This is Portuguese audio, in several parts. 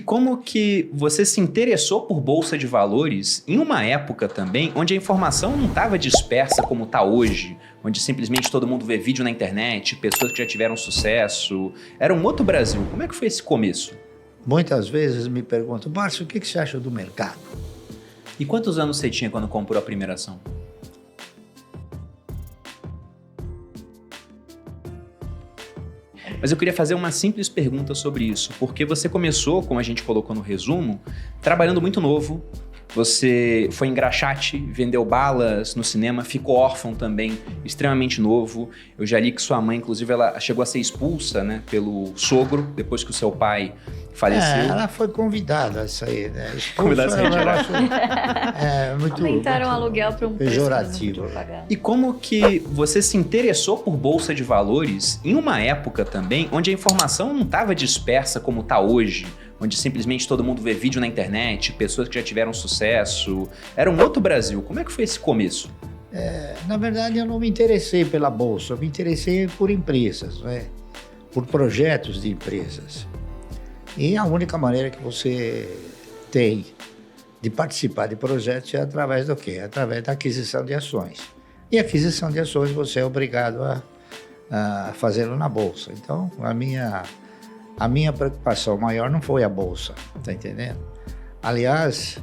como que você se interessou por Bolsa de Valores em uma época também onde a informação não estava dispersa como está hoje, onde simplesmente todo mundo vê vídeo na internet, pessoas que já tiveram sucesso. Era um outro Brasil. Como é que foi esse começo? Muitas vezes me perguntam, Márcio, o que você acha do mercado? E quantos anos você tinha quando comprou a primeira ação? Mas eu queria fazer uma simples pergunta sobre isso, porque você começou, como a gente colocou no resumo, trabalhando muito novo. Você foi engraxate, vendeu balas no cinema, ficou órfão também, extremamente novo. Eu já li que sua mãe, inclusive, ela chegou a ser expulsa, né, pelo sogro, depois que o seu pai faleceu. Ela foi convidada a sair, né? Convidada a sair. Aumentaram o aluguel para um pejorativo. E como que você se interessou por Bolsa de Valores em uma época também onde a informação não estava dispersa como está hoje, onde simplesmente todo mundo vê vídeo na internet, pessoas que já tiveram sucesso. Era um outro Brasil. Como é que foi esse começo? Na verdade, eu não me interessei pela Bolsa, eu me interessei por empresas, né? Por projetos de empresas. E a única maneira que você tem de participar de projetos é através do quê? Através da aquisição de ações. E aquisição de ações você é obrigado a fazê-lo na Bolsa. Então, a minha preocupação maior não foi a Bolsa, tá entendendo? Aliás,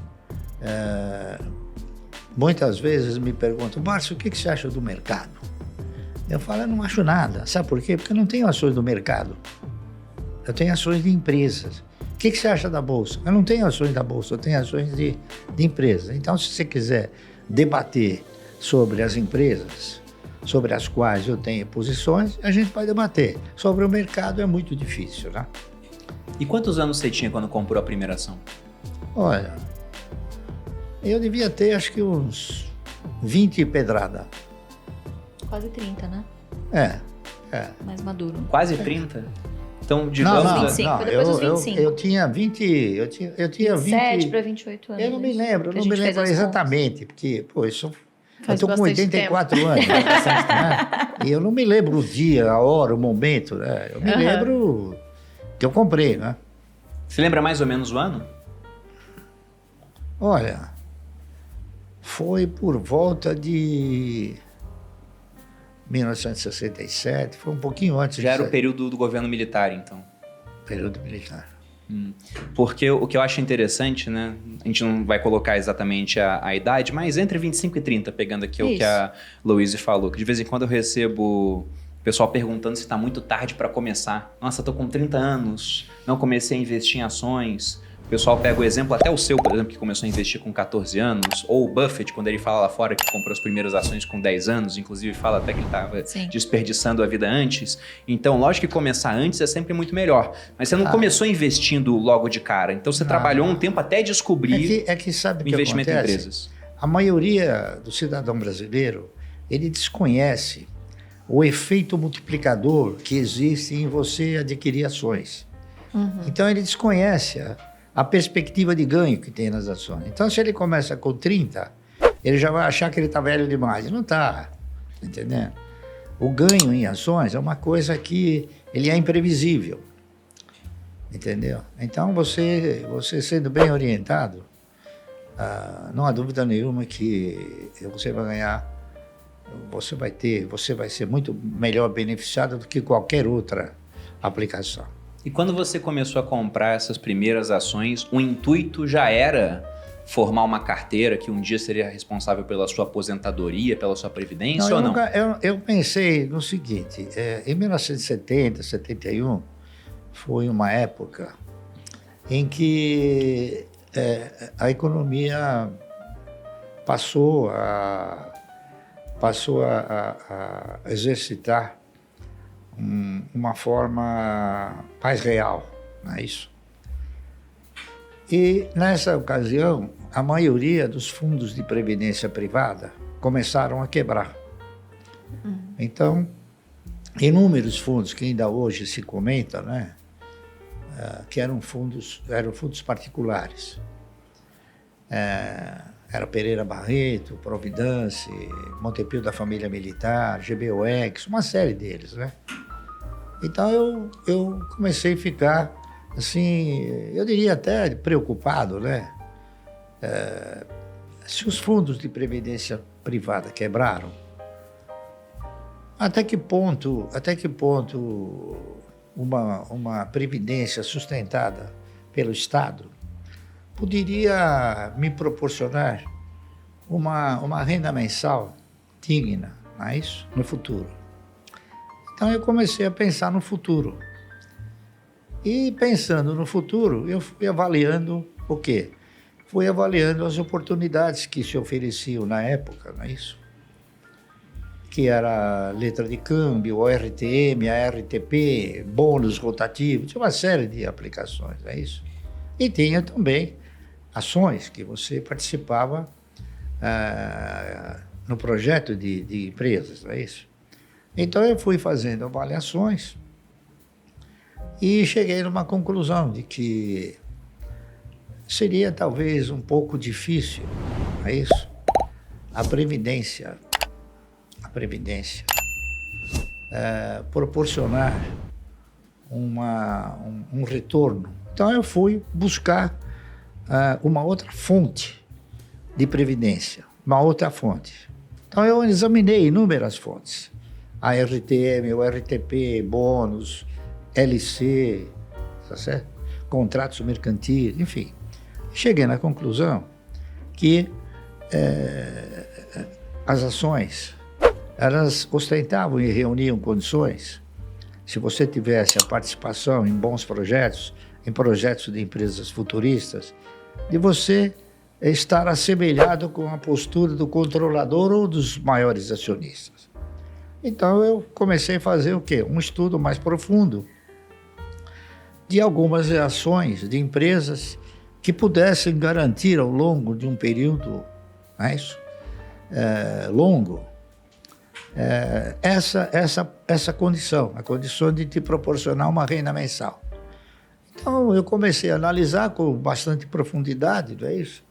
muitas vezes me perguntam, Márcio, o que você acha do mercado? Eu falo, eu não acho nada. Sabe por quê? Porque eu não tenho ações do mercado. Eu tenho ações de empresas. O que você acha da Bolsa? Eu não tenho ações da Bolsa, eu tenho ações de empresas. Então, se você quiser debater sobre as empresas, sobre as quais eu tenho posições, a gente vai debater. Sobre o mercado é muito difícil, né? E quantos anos você tinha quando comprou a primeira ação? Olha, eu devia ter acho que uns 20 e pedrada. Quase 30, né? É. Mais maduro. Quase 30? Então, digamos... Não, 25, depois dos 25. Eu tinha 20... Eu tinha 27 para 28 anos. Eu não me lembro, que a gente fez as exatamente, porque, pô, isso... Eu Faz estou com bastante 84 anos, né? E eu não me lembro o dia, a hora, o momento, né? Eu me lembro que eu comprei, né? Você lembra mais ou menos o ano? Olha, foi por volta de 1967, foi um pouquinho antes. Já era o período do governo militar, então. Período militar. Porque o que eu acho interessante, né? A gente não vai colocar exatamente a idade, mas entre 25 e 30, pegando aqui o que a Louise falou, que de vez em quando eu recebo pessoal perguntando se está muito tarde para começar. Nossa, eu tô com 30 anos, não comecei a investir em ações. O pessoal pega o exemplo, até o seu, por exemplo, que começou a investir com 14 anos, ou o Buffett, quando ele fala lá fora que comprou as primeiras ações com 10 anos, inclusive fala até que ele estava desperdiçando a vida antes. Então, lógico que começar antes é sempre muito melhor. Mas você não começou investindo logo de cara, então você trabalhou um tempo até descobrir sabe o investimento que em empresas. A maioria do cidadão brasileiro, ele desconhece o efeito multiplicador que existe em você adquirir ações. Então, ele desconhece a perspectiva de ganho que tem nas ações. Então, se ele começa com 30, ele já vai achar que ele está velho demais. Não está, entendendo? O ganho em ações é uma coisa que ele é imprevisível, entendeu? Então, você sendo bem orientado, não há dúvida nenhuma que você vai ganhar, você vai ser muito melhor beneficiado do que qualquer outra aplicação. E quando você começou a comprar essas primeiras ações, o intuito já era formar uma carteira que um dia seria responsável pela sua aposentadoria, pela sua previdência ou não? Eu pensei no seguinte, em 1970, 71, foi uma época em que a economia passou a exercitar uma forma mais real, não é isso? E nessa ocasião, a maioria dos fundos de previdência privada começaram a quebrar. Então, inúmeros fundos que ainda hoje se comenta, né, que eram fundos particulares. Era Pereira Barreto, Providence, Montepio da Família Militar, GBOX, uma série deles, né? Então eu comecei a ficar assim, eu diria até preocupado, né? Se os fundos de previdência privada quebraram, até que ponto uma previdência sustentada pelo Estado poderia me proporcionar uma renda mensal digna, não é isso? No futuro. Então eu comecei a pensar no futuro. E pensando no futuro, eu fui avaliando o quê? Fui avaliando as oportunidades que se ofereciam na época, não é isso? Que era letra de câmbio, ORTM, ARTP, bônus rotativo, tinha uma série de aplicações, não é isso? E tinha também ações que você participava no projeto de empresas, não é isso? Então eu fui fazendo avaliações e cheguei numa conclusão de que seria talvez um pouco difícil, não é isso? A Previdência proporcionar um retorno. Então eu fui buscar uma outra fonte de previdência, uma outra fonte. Então eu examinei inúmeras fontes, a RTM, o RTP, bônus, LC, tá certo? Contratos mercantis, enfim. Cheguei na conclusão que as ações, elas ostentavam e reuniam condições, se você tivesse a participação em bons projetos, em projetos de empresas futuristas, de você estar assemelhado com a postura do controlador ou dos maiores acionistas. Então eu comecei a fazer o quê? Um estudo mais profundo de algumas ações de empresas que pudessem garantir ao longo de um período, não é isso? Longo, essa condição, a condição de te proporcionar uma renda mensal. Então eu comecei a analisar com bastante profundidade, não é isso?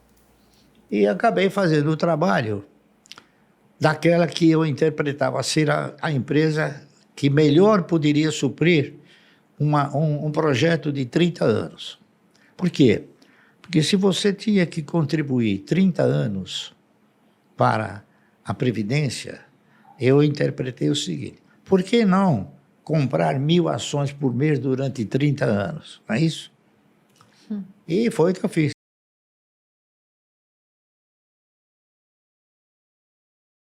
E acabei fazendo o trabalho daquela que eu interpretava ser a empresa que melhor poderia suprir um projeto de 30 anos. Por quê? Porque se você tinha que contribuir 30 anos para a Previdência, eu interpretei o seguinte: por que não comprar 1.000 ações por mês durante 30 anos? Não é isso? E foi o que eu fiz.